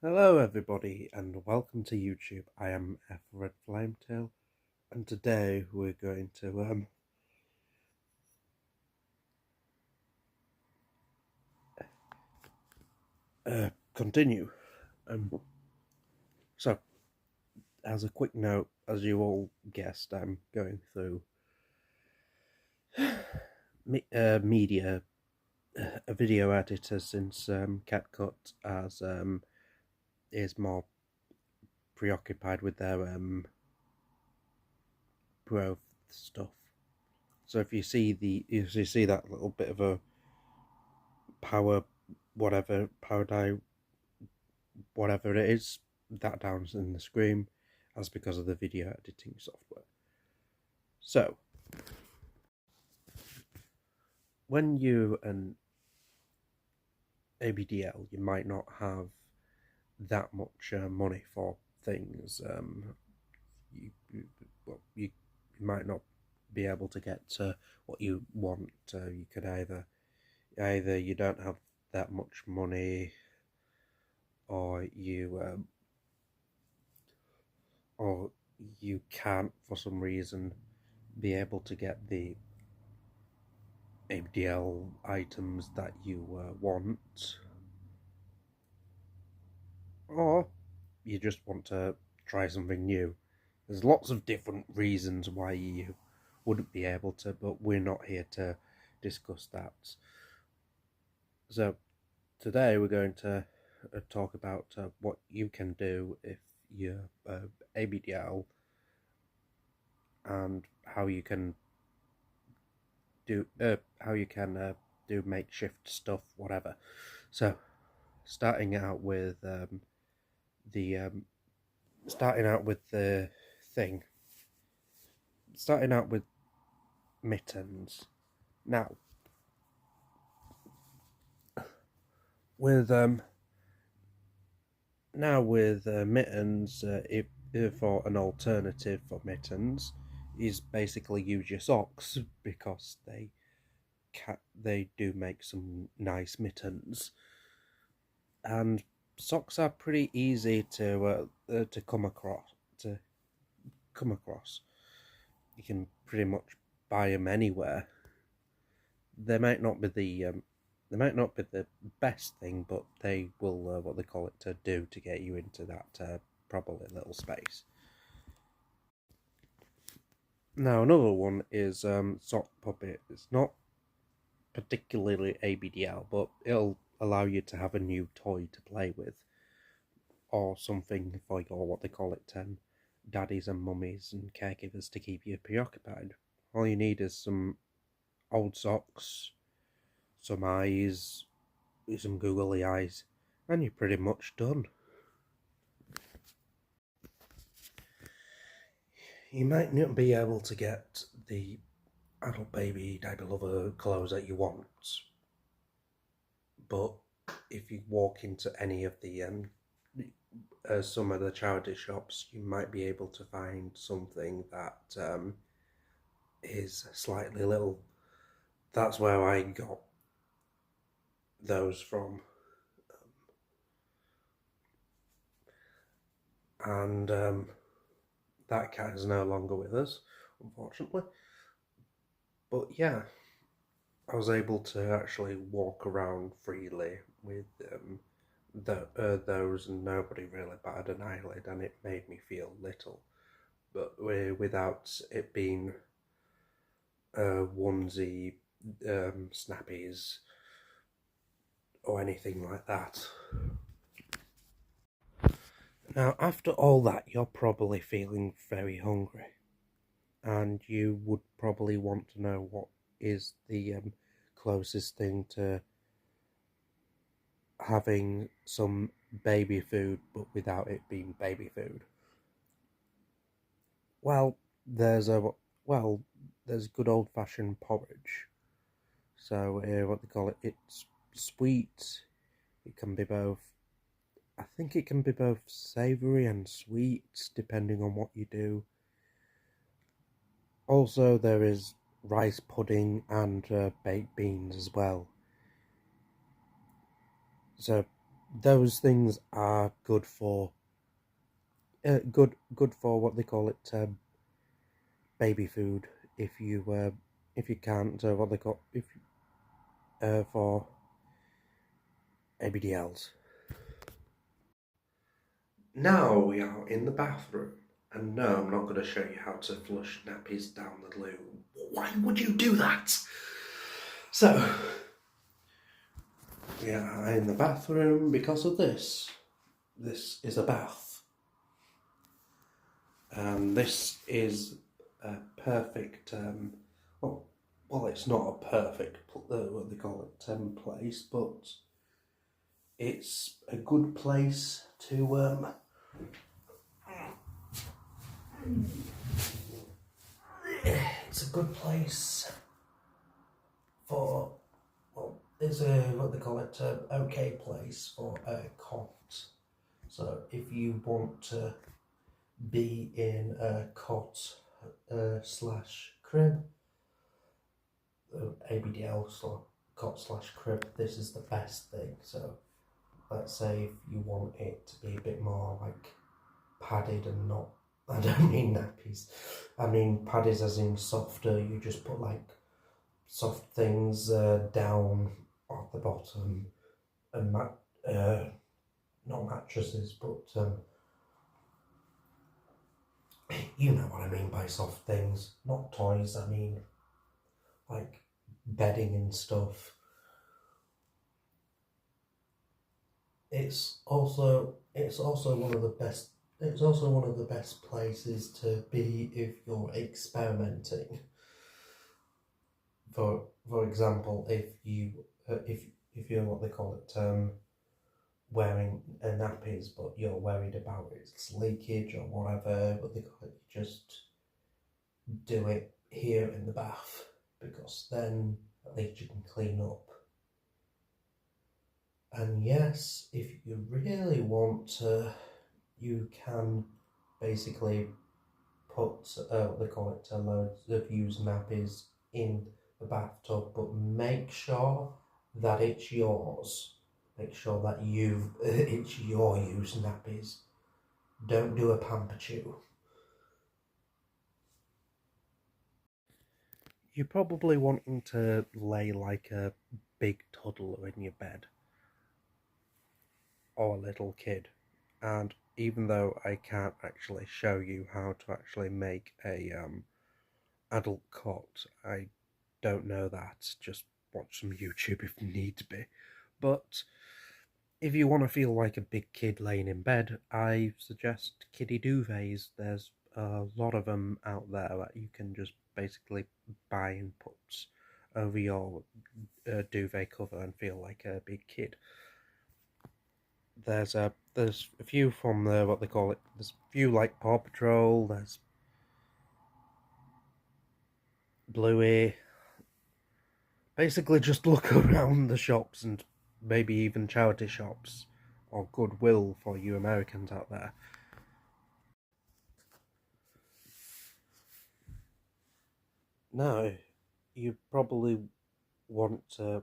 Hello everybody and welcome to YouTube. I am F Red Flametail and today we're going to continue. So as a quick note, as you all guessed, I'm going through media a video editor since CapCut as is more preoccupied with their growth stuff. So if you see that little bit of a power die, whatever it is, that down in the screen, that's because of the video editing software. So when you an ABDL, you might not have that much money for things. You might not be able to get what you want. You could either you don't have that much money, or you can't for some reason be able to get the ABDL items that you want, or you just want to try something new. There's lots of different reasons why you wouldn't be able to, but we're not here to discuss that. So today we're going to talk about what you can do if you're ABDL, and how you can do makeshift stuff, whatever. So starting out with mittens. Now with mittens, if for an alternative for mittens is basically use your socks, because they do make some nice mittens, and socks are pretty easy to come across. You can pretty much buy them anywhere. They might not be the best thing, but they will what they call it to do to get you into that probably little space. Now another one is Sock Puppet. It's not particularly ABDL, but it'll allow you to have a new toy to play with, or something for your, what they call it, daddies and mummies and caregivers to keep you preoccupied. All you need is some old socks, some eyes, some googly eyes, and you're pretty much done. You might not be able to get the adult baby diaper lover clothes that you want, but if you walk into any of the some of the charity shops, you might be able to find something that is slightly little. That's where I got those from, and that cat is no longer with us, unfortunately. But yeah, I was able to actually walk around freely with those, and nobody really batted an eyelid, and it made me feel little, but without it being onesie snappies or anything like that. Now, after all that, you're probably feeling very hungry, and you would probably want to know what is the closest thing to having some baby food, but without it being baby food. Well, there's good old-fashioned porridge. So what they call it, it's sweet. It can be both. I think it can be both savoury and sweet, depending on what you do. Also, there is rice pudding and baked beans as well. So those things are good for good for what they call it, baby food. If you can't, what they call if for ABDLs. Now we are in the bathroom, and no, I'm not going to show you how to flush nappies down the loo. Why would you do that? So, we are in the bathroom because of this. This is a bath. And this is a perfect, well, it's not a perfect, what they call it, place, but it's a good place to, it's a good place for, well, it's a, what they call it, okay place for a cot. So if you want to be in a cot slash crib, ABDL cot slash crib, this is the best thing. So let's say if you want it to be a bit more like padded and not, I don't mean nappies, I mean padded as in softer. You just put like soft things down at the bottom, and not mattresses, but you know what I mean by soft things, not toys. I mean like bedding and stuff. It's also one of the best. It's also one of the best places to be if you're experimenting. For example, if you're what they call it, wearing nappies, but you're worried about its leakage or whatever, but they call it, just do it here in the bath, because then at least you can clean up. And yes, if you really want to, you can basically put what they call it, loads of used nappies in the bathtub, but make sure that it's yours. Make sure that it's your used nappies. Don't do a pamper chew. You're probably wanting to lay like a big toddler in your bed, or a little kid, and even though I can't actually show you how to actually make a adult cot, I don't know that. Just watch some YouTube if need be. But if you want to feel like a big kid laying in bed, I suggest kiddie duvets. There's a lot of them out there that you can just basically buy and put over your duvet cover and feel like a big kid. There's a few from the, what they call it. There's a few like Paw Patrol. There's Bluey. Basically, just look around the shops and maybe even charity shops or Goodwill for you Americans out there. Now, you probably want to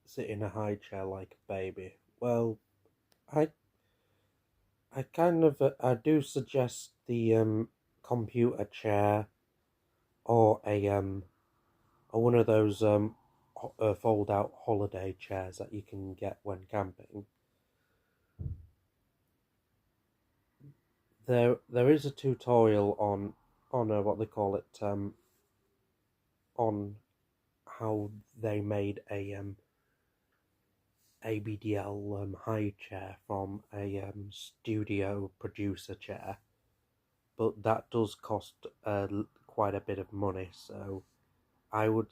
sit in a high chair like a baby. Well, I I do suggest the computer chair, or a or one of those fold out holiday chairs that you can get when camping. There is a tutorial on what they call it, on how they made a ABDL high chair from a studio producer chair, but that does cost quite a bit of money. So I would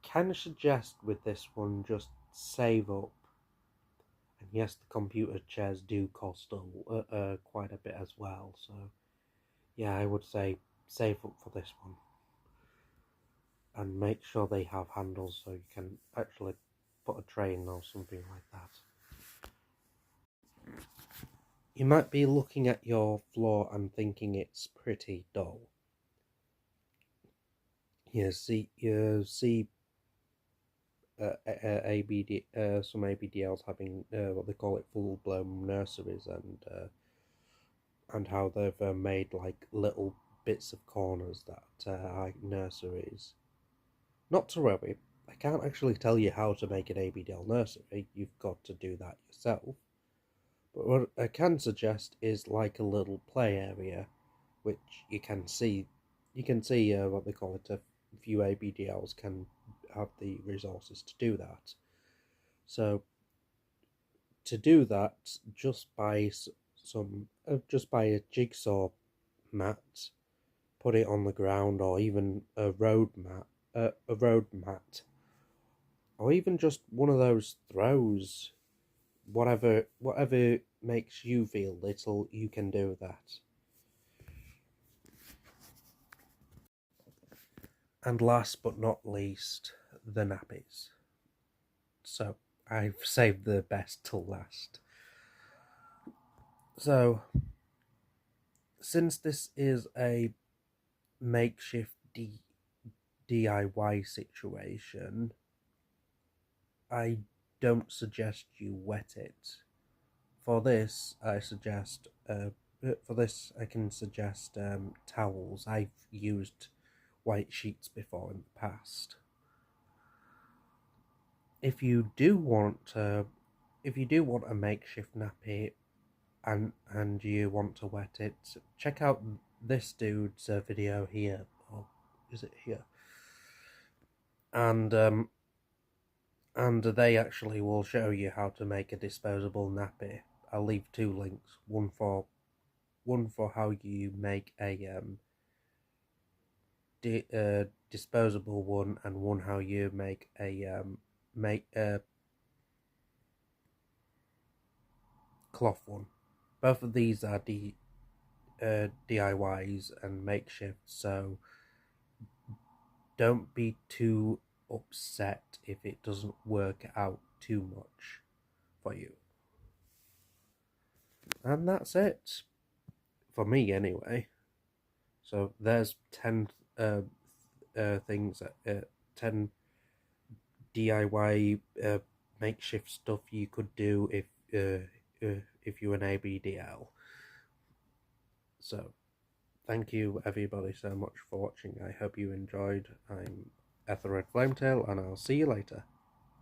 kind of suggest with this one, just save up. And yes, the computer chairs do cost quite a bit as well. So yeah, I would say save up for this one, and make sure they have handles so you can actually put a tray in or something like that. You might be looking at your floor and thinking it's pretty dull. You see some ABDLs having what they call it full blown nurseries, and how they've made like little bits of corners that are nurseries. Not to worry, I can't actually tell you how to make an ABDL nursery. You've got to do that yourself. But what I can suggest is like a little play area, which you can see. You can see what they call it. A few ABDLs can have the resources to do that. So to do that, just buy a jigsaw mat, put it on the ground, or even a road mat, or even just one of those throws. Whatever makes you feel little, you can do that. And last but not least, the nappies. So I've saved the best till last. So since this is a makeshift DIY situation, I don't suggest you wet it. For this, I can suggest towels. I've used white sheets before in the past. If you do want a makeshift nappy and you want to wet it, check out this dude's video here. Or is it here? And they actually will show you how to make a disposable nappy. I'll leave two links. One for how you make a disposable one, and one how you make a cloth one. Both of these are DIYs and makeshifts, so don't be too upset if it doesn't work out too much for you. And that's it for me, anyway. So there's 10 things, 10 DIY makeshift stuff you could do if you're an ABDL. So thank you everybody so much for watching. I hope you enjoyed. I'm Ethered Flametail, and I'll see you later.